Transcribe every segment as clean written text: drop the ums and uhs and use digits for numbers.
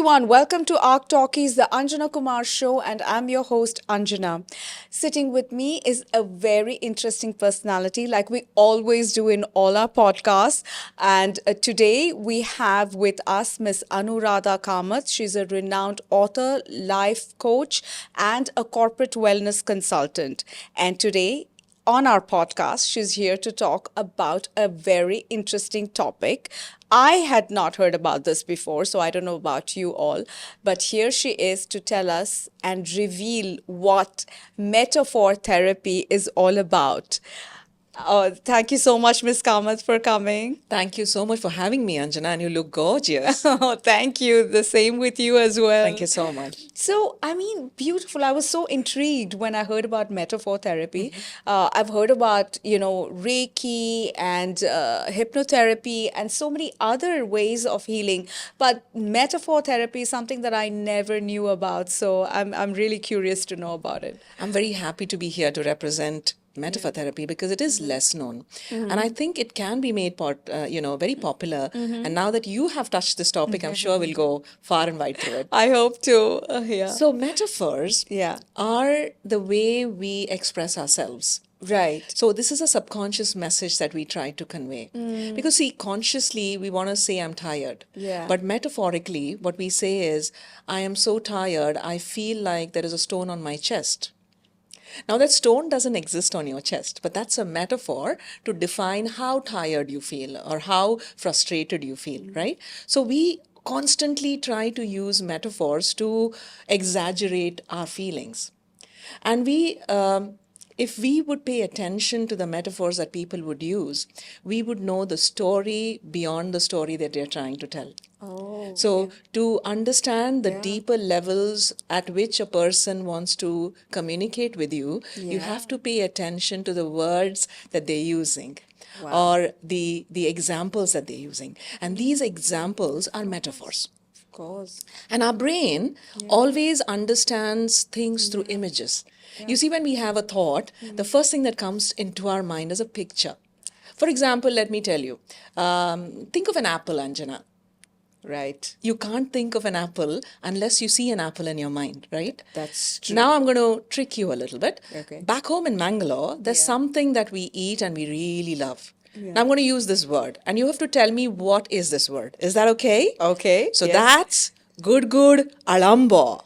everyone, welcome to Arc Talkies, the Anjana Kumar show, and I'm your host Anjana. Sitting with me is a very interesting personality, like we always do in all our podcasts. And today we have with us Miss Anuradha Kamath. She's a renowned author, life coach, and a corporate wellness consultant. And today on our podcast, she's here to talk about a very interesting topic. I had not heard about this before, so I don't know about you all, but here she is to tell us and reveal what metaphor therapy is all about. Thank you so much, Miss Kamath, for coming. Thank you so much for having me, Anjana, and you look gorgeous. Oh, thank you. The same with you as well. Thank you so much. So, I mean, beautiful. I was so intrigued when I heard about metaphor therapy. I've heard about, Reiki and hypnotherapy and so many other ways of healing. But metaphor therapy is something that I never knew about. So, I'm really curious to know about it. I'm very happy to be here to represent metaphor therapy because it is less known, and I think it can be made very popular. And now that you have touched this topic, I'm sure we'll go far and wide through it. I hope to. Yeah. So metaphors Yeah. are the way we express ourselves. Right. So this is a subconscious message that we try to convey. Because see, consciously we want to say I'm tired. Yeah. But metaphorically, what we say is, I am so tired, I feel like there is a stone on my chest. Now that stone doesn't exist on your chest, but that's a metaphor to define how tired you feel or how frustrated you feel, right? So we constantly try to use metaphors to exaggerate our feelings. And if we would pay attention to the metaphors that people would use, we would know the story beyond the story that they're trying to tell. Oh. So, to understand the deeper levels at which a person wants to communicate with you, you have to pay attention to the words that they're using. Or the examples that they're using. And these examples are metaphors. Of course. And our brain always understands things through images. You see, when we have a thought, the first thing that comes into our mind is a picture. For example, let me tell you, think of an apple, Anjana. Right. You can't think of an apple unless you see an apple in your mind, right? That's true. Now I'm going to trick you a little bit. Okay. Back home in Mangalore, there's something that we eat and we really love. Now I'm going to use this word, and you have to tell me what is this word. Is that okay? Okay. So yes. that's good alambo.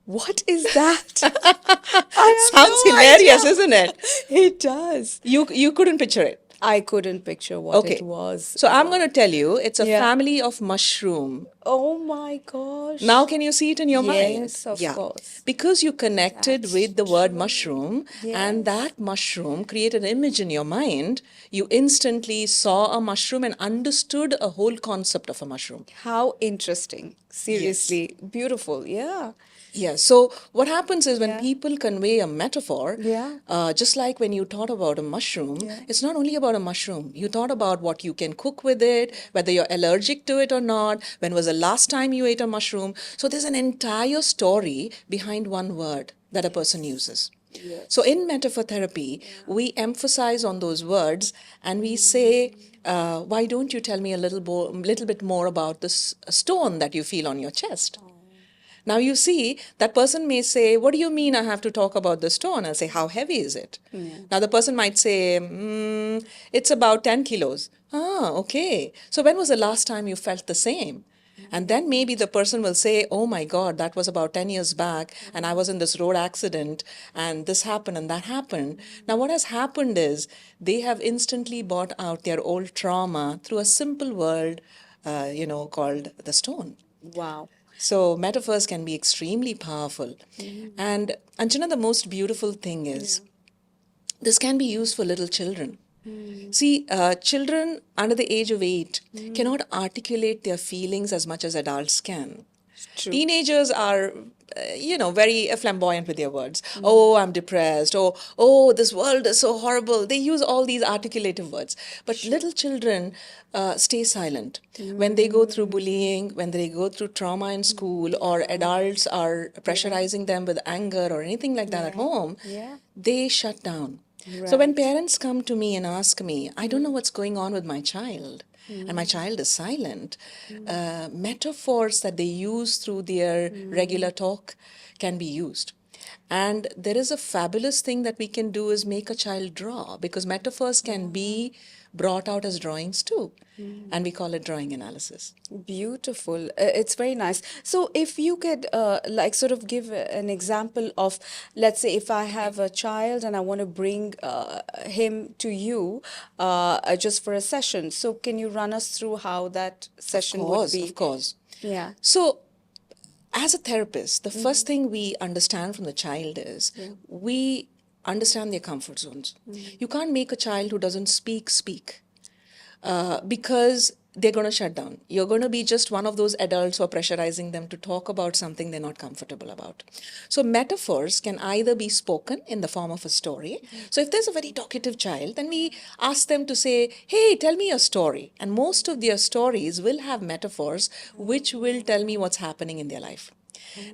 What is that? Sounds hilarious, isn't it? It does. You couldn't picture it. I couldn't picture what Okay. it was. So I'm going to tell you, it's a Yeah. family of mushroom. Oh my gosh. Now can you see it in your mind? Yes, of course. Because you connected with the word mushroom, and that mushroom created an image in your mind, you instantly saw a mushroom and understood a whole concept of a mushroom. How interesting. Seriously. Beautiful. Yeah. Yeah, so what happens is when people convey a metaphor, Yeah. just like when you thought about a mushroom, it's not only about a mushroom. You thought about what you can cook with it, whether you're allergic to it or not, when was the last time you ate a mushroom. So there's an entire story behind one word that a person uses. So in metaphor therapy, we emphasize on those words and we say, why don't you tell me a little bit more about this stone that you feel on your chest? Now you see, that person may say, what do you mean I have to talk about the stone? I'll say, how heavy is it? Now the person might say, it's about 10 kilos. Ah, okay. So when was the last time you felt the same? And then maybe the person will say, oh my God, that was about 10 years back and I was in this road accident and this happened and that happened. Now what has happened is they have instantly brought out their old trauma through a simple word, called the stone. Wow. So metaphors can be extremely powerful. And Anjana, the most beautiful thing is this can be used for little children. See, children under the age of 8 cannot articulate their feelings as much as adults can. True. Teenagers are, very flamboyant with their words. Oh, I'm depressed. Oh, this world is so horrible. They use all these articulative words. But little children stay silent. When they go through bullying, when they go through trauma in school, or adults are pressurizing them with anger or anything like that at home, they shut down. So when parents come to me and ask me, I don't know what's going on with my child, and my child is silent, metaphors that they use through their regular talk can be used. And there is a fabulous thing that we can do is make a child draw, because metaphors can be brought out as drawings too. And we call it drawing analysis. Beautiful. It's very nice. So, if you could, like, sort of give an example of, let's say, if I have a child and I want to bring him to you just for a session. So, can you run us through how that session would be? Of course. Yeah. So, as a therapist, the first thing we understand from the child is we understand their comfort zones. You can't make a child who doesn't speak, because they're going to shut down. You're going to be just one of those adults who are pressurizing them to talk about something they're not comfortable about. So metaphors can either be spoken in the form of a story. So if there's a very talkative child, then we ask them to say, hey, tell me a story. And most of their stories will have metaphors which will tell me what's happening in their life.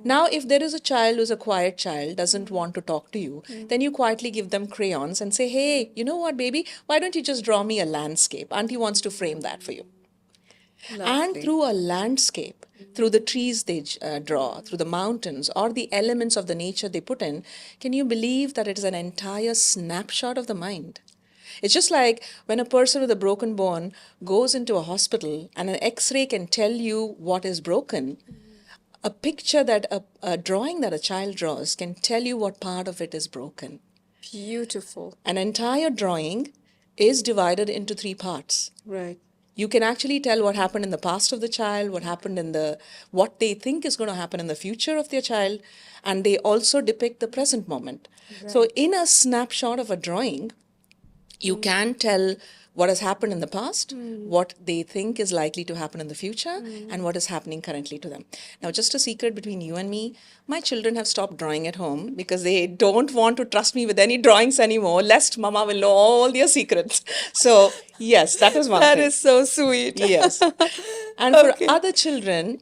Now, if there is a child who's a quiet child, doesn't want to talk to you, then you quietly give them crayons and say, hey, you know what, baby, why don't you just draw me a landscape? Auntie wants to frame that for you. And through a landscape, through the trees they draw, through the mountains, or the elements of the nature they put in, can you believe that it is an entire snapshot of the mind? It's just like when a person with a broken bone goes into a hospital and an X-ray can tell you what is broken. A picture that a drawing that a child draws can tell you what part of it is broken. Beautiful. An entire drawing is divided into 3 parts. Right. You can actually tell what happened in the past of the child, what happened in what they think is going to happen in the future of their child, and they also depict the present moment. Right. So in a snapshot of a drawing, you can tell what has happened in the past, what they think is likely to happen in the future, and what is happening currently to them. Now, just a secret between you and me, my children have stopped drawing at home because they don't want to trust me with any drawings anymore, lest mama will know all their secrets. So, yes, that is one That thing. is so sweet. Yes. And for other children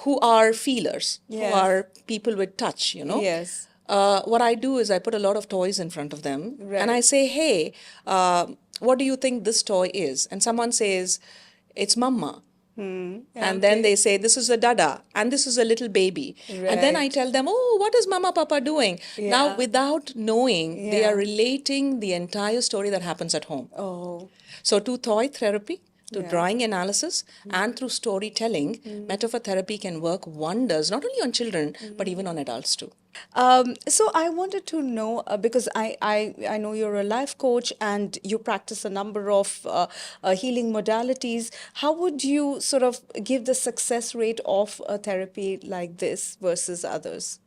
who are feelers, who are people with touch, Yes. What I do is I put a lot of toys in front of them and I say, hey, what do you think this toy is? And someone says, it's mama. And then they say, this is a dada and this is a little baby. And then I tell them, oh, what is mama, papa doing? Now, without knowing, they are relating the entire story that happens at home. Oh. So to toy therapy, to drawing analysis, and through storytelling, metaphor therapy can work wonders, not only on children, but even on adults too. So I wanted to know, because I know you're a life coach and you practice a number of healing modalities. How would you sort of give the success rate of a therapy like this versus others?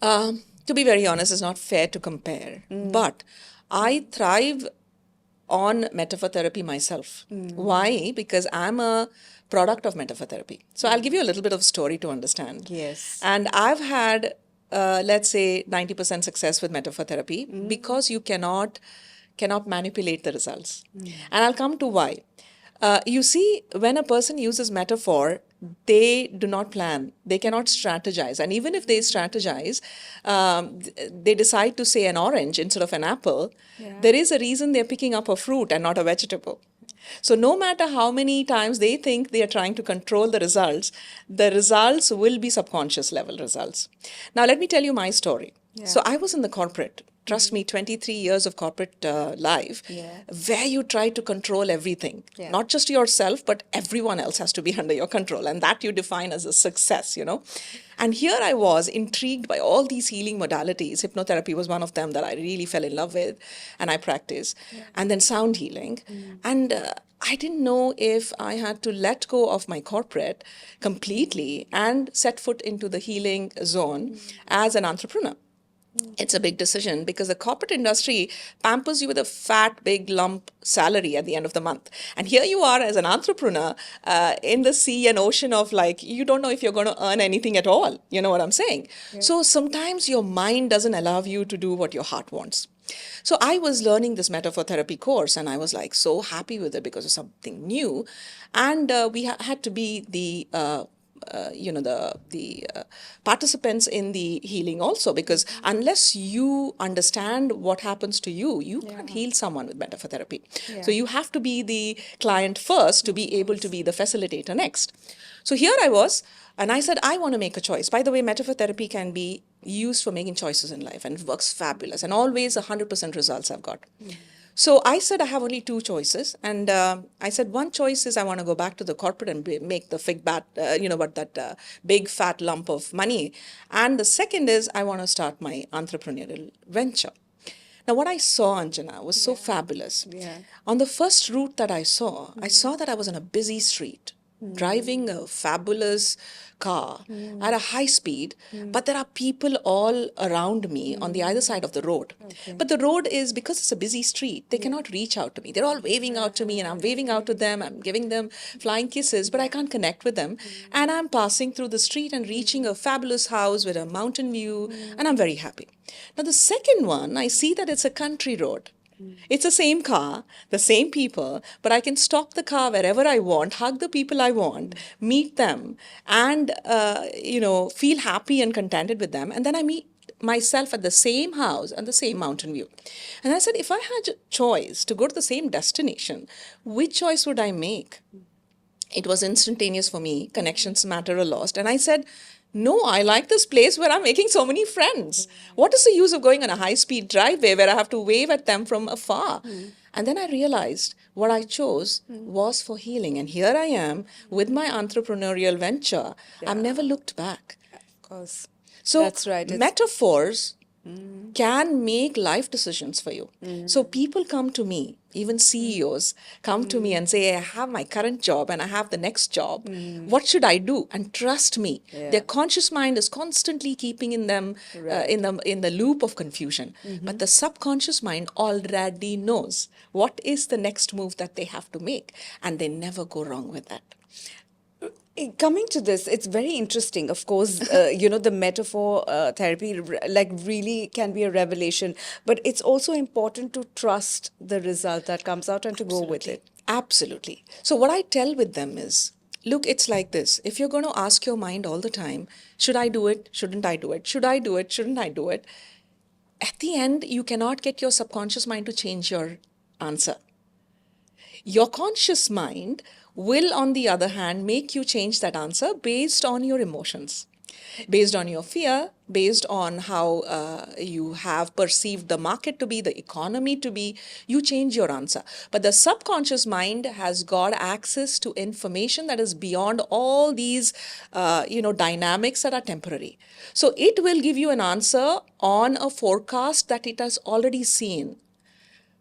To be very honest, it's not fair to compare, but I thrive on metaphor therapy myself. Why? Because I'm a product of metaphor therapy. So I'll give you a little bit of story to understand. Yes. And I've had, let's say, 90% success with metaphor therapy because you cannot manipulate the results. And I'll come to why. You see, when a person uses metaphor, they do not plan. They cannot strategize. And even if they strategize, they decide to say an orange instead of an apple, there is a reason they're picking up a fruit and not a vegetable. So no matter how many times they think they are trying to control the results will be subconscious level results. Now, let me tell you my story. So I was in the corporate. Trust me, 23 years of corporate life, where you try to control everything, not just yourself, but everyone else has to be under your control. And that you define as a success, And here I was intrigued by all these healing modalities. Hypnotherapy was one of them that I really fell in love with and I practiced. And then sound healing. And I didn't know if I had to let go of my corporate completely and set foot into the healing zone as an entrepreneur. It's a big decision because the corporate industry pampers you with a fat, big lump salary at the end of the month. And here you are as an entrepreneur in the sea and ocean of you don't know if you're going to earn anything at all. You know what I'm saying? So sometimes your mind doesn't allow you to do what your heart wants. So I was learning this metaphor therapy course and I was so happy with it because it's something new. And we had to be the the participants in the healing also, because unless you understand what happens to you, you can't heal someone with metaphor therapy. So you have to be the client first to be able to be the facilitator next. So here I was, and I said, I want to make a choice. By the way, metaphor therapy can be used for making choices in life, and it works fabulous, and always 100% results I've got. So I said I have only two choices, and I said one choice is I want to go back to the corporate and make the big fat lump of money, and the second is I want to start my entrepreneurial venture. Now, what I saw, Anjana, was so fabulous. On the first route that I saw that I was on a busy street, driving a fabulous car at a high speed, but there are people all around me on the either side of the road. But the road is, because it's a busy street, they cannot reach out to me. They're all waving out to me, and I'm waving out to them. I'm giving them flying kisses, but I can't connect with them. And I'm passing through the street and reaching a fabulous house with a mountain view, and I'm very happy. Now, the second one, I see that it's a country road. It's the same car, the same people, but I can stop the car wherever I want, hug the people I want, meet them, and feel happy and contented with them. And then I meet myself at the same house and the same mountain view. And I said, if I had a choice to go to the same destination, which choice would I make? It was instantaneous for me. Connections matter a lot. And I said, no, I like this place where I'm making so many friends. What is the use of going on a high-speed driveway where I have to wave at them from afar? And then I realized what I chose was for healing. And here I am with my entrepreneurial venture. I've never looked back. Of course. So That's right. metaphors can make life decisions for you. So people come to me, even CEOs come to me and say, I have my current job and I have the next job. What should I do? And trust me, their conscious mind is constantly keeping in them in the loop of confusion. But the subconscious mind already knows what is the next move that they have to make, and they never go wrong with that. Coming to this, it's very interesting. Of course, the metaphor therapy really can be a revelation, but it's also important to trust the result that comes out and to go with it. Absolutely. So what I tell with them is, look, it's like this. If you're going to ask your mind all the time, should I do it? Shouldn't I do it? Should I do it? Shouldn't I do it? At the end, you cannot get your subconscious mind to change your answer. Your conscious mind will, on the other hand, make you change that answer based on your emotions, based on your fear, based on how you have perceived the market to be, the economy to be. You change your answer. But the subconscious mind has got access to information that is beyond all these, dynamics that are temporary. So it will give you an answer on a forecast that it has already seen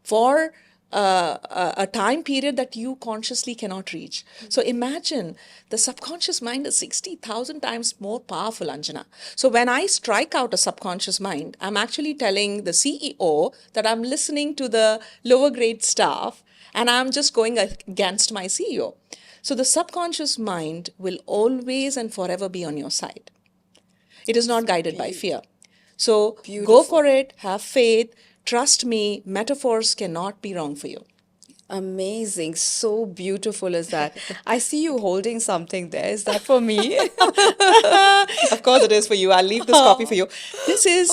for a time period that you consciously cannot reach. So imagine the subconscious mind is 60,000 times more powerful, Anjana. So when I strike out a subconscious mind, I'm actually telling the CEO that I'm listening to the lower grade staff and I'm just going against my CEO. So the subconscious mind will always and forever be on your side. It is not guided by fear. So go for it, have faith. Trust me, metaphors cannot be wrong for you. Amazing. So beautiful is that. I see you holding something there. Is that for me? Of course it is for you. I'll leave this copy for you. This is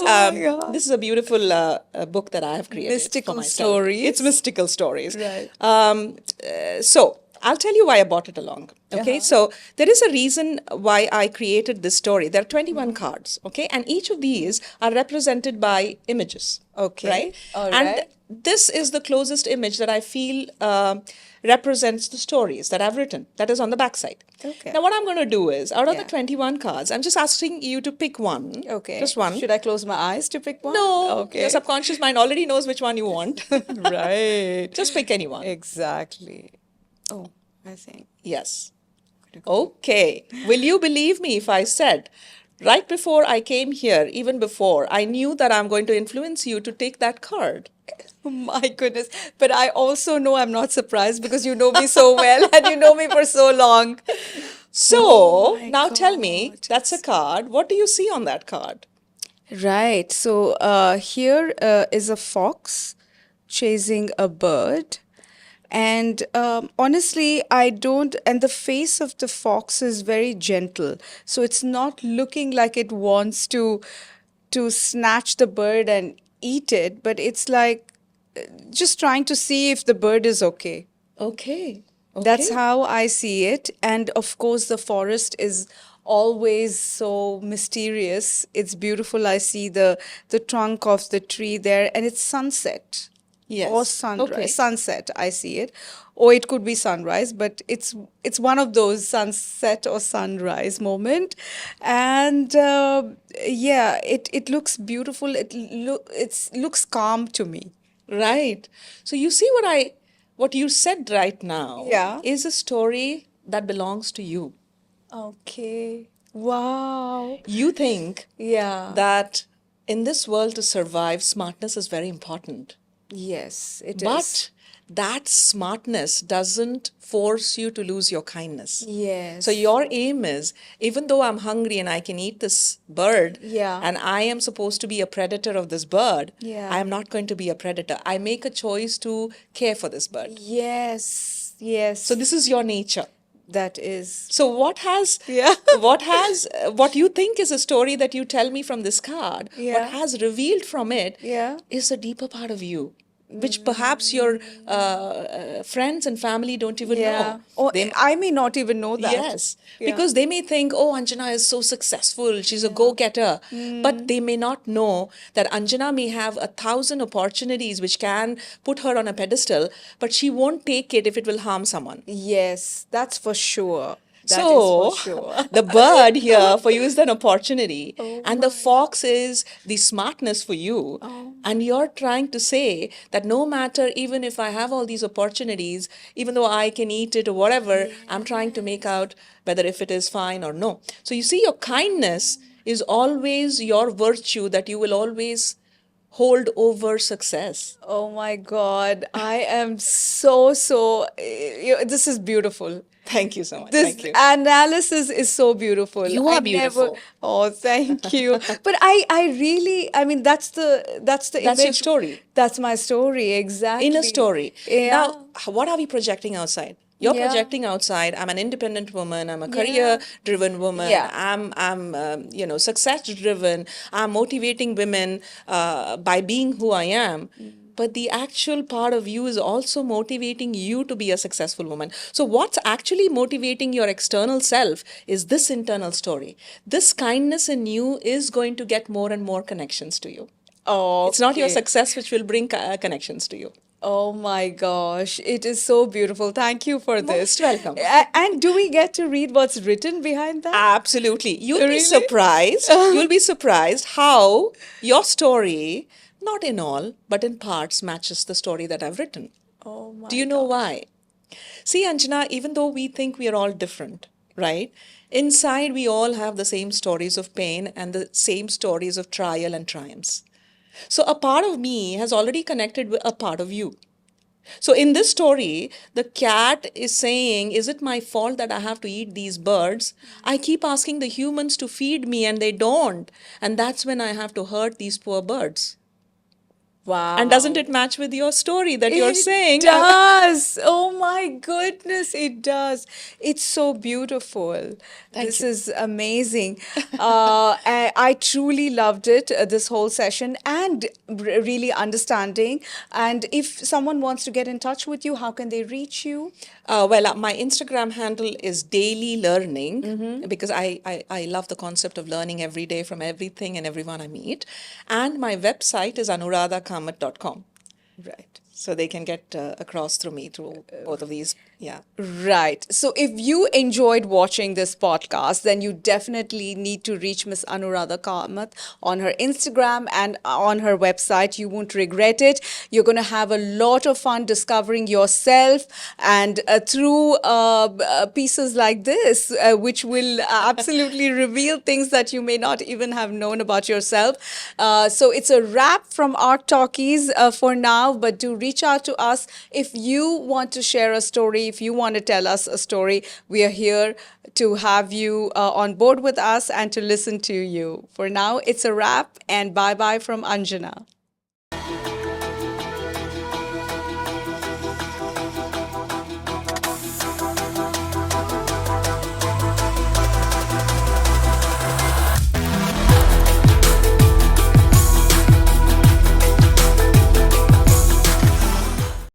this is a beautiful book that I have created. Mystical for myself. stories. It's mystical stories. Right. So I'll tell you why I bought it along. Okay, so there is a reason why I created this story. There are 21 cards, okay, and each of these are represented by images. Okay. Right? All and right. this is the closest image that I feel represents the stories that I've written, that is on the backside. Okay. Now, what I'm going to do is, out of the 21 cards, I'm just asking you to pick one. Okay. Just one. Should I close my eyes to pick one? No. Okay. Your subconscious mind already knows which one you want. Right. Just pick any one. Exactly. Oh, I think. Yes. Okay. Will you believe me if I said, right before I came here, even before, I knew that I'm going to influence you to take that card? Oh my goodness. But I also know I'm not surprised because you know me so well and you know me for so long. So, now tell me, that's a card. What do you see on that card? Right. So here is a fox chasing a bird. And honestly, I don't. And the face of the fox is very gentle, so it's not looking like it wants to snatch the bird and eat it, but it's like just trying to see if the bird is okay. Okay. That's Okay. how I see it. And of course, the forest is always so mysterious. It's beautiful. I see the trunk of the tree there, and it's sunset or Yes. sunrise. Okay. Sunset, I see it. Or it could be sunrise, but it's one of those sunset or sunrise moment. And yeah, it looks beautiful. It looks calm to me. Right. So you see what you said right now Yeah. is a story that belongs to you. Okay. Wow. You think Yeah. that in this world to survive, smartness is very important. Yes, it is. But that smartness doesn't force you to lose your kindness. So Yes. your aim is, even though I'm hungry and I can eat this bird, Yeah. and I am supposed to be a predator of this bird, Yeah. I am not going to be a predator. I make a choice to care for this bird. Yes. So Yes. this is your nature. That is. So what has Yeah. what you think is a story that you tell me from this card, what Yeah. has revealed from it Yeah. is a deeper part of you, which perhaps your friends and family don't even Yeah. know. Or They I may not even know that. Yes, Yeah. because they may think, oh, Anjana is so successful, she's a go-getter. But they may not know that Anjana may have 1,000 opportunities which can put her on a pedestal, but she won't take it if it will harm someone. Yes, that's for sure. That is for So, sure. the bird here for you is an opportunity, Oh and the my. fox is the smartness for you. Oh And you're trying to say that no matter, even if I have all these opportunities, even though I can eat it or whatever, I'm trying to make out whether if it is fine or no. So, you see, your kindness is always your virtue that you will always hold over success. Oh my God. I am so, this is beautiful. Thank you so much. This Thank you. analysis is so beautiful. You I are never. beautiful. Oh, thank you. But I really, I mean, that's the That's your image. story. That's my story, In a exactly. story. Yeah. Now, what are we projecting outside? You're Yeah. projecting outside. I'm an independent woman. I'm a Yeah. career-driven woman. Yeah. I'm success-driven. I'm motivating women by being who I am. But the actual part of you is also motivating you to be a successful woman. So, what's actually motivating your external self is this internal story. This kindness in you is going to get more and more connections to you. It's not your Okay. success which will bring connections to you. Oh my gosh, it is so beautiful. Thank you for this. Most welcome. And do we get to read what's written behind that? Absolutely. You'll be Really? surprised. You'll be surprised how your story, not in all, but in parts, matches the story that I've written. Oh my Do you know God. why? See, Anjana, even though we think we are all different, right? Inside, we all have the same stories of pain and the same stories of trial and triumphs. So, a part of me has already connected with a part of you. So, in this story, the cat is saying, is it my fault that I have to eat these birds? I keep asking the humans to feed me and they don't. And that's when I have to hurt these poor birds. Wow. And doesn't it match with your story that you're It saying? does. Oh my goodness, it does. It's so beautiful. This you. is amazing. I truly loved it, this whole session, and really understanding. And if someone wants to get in touch with you, how can they reach you? My Instagram handle is daily learning because I love the concept of learning every day from everything and everyone I meet. And my website is anuradhakamath.com. Right. So they can get across through me through both of these. Yeah. Right. So if you enjoyed watching this podcast, then you definitely need to reach Miss Anuradha Kamath on her Instagram and on her website. You won't regret it. You're going to have a lot of fun discovering yourself and through pieces like this, which will absolutely reveal things that you may not even have known about yourself. So it's a wrap from our Talkies for now, but do reach out to us if you want to share a story, if you want to tell us a story. We are here to have you on board with us and to listen to you. For now, it's a wrap, and bye bye from Anjana.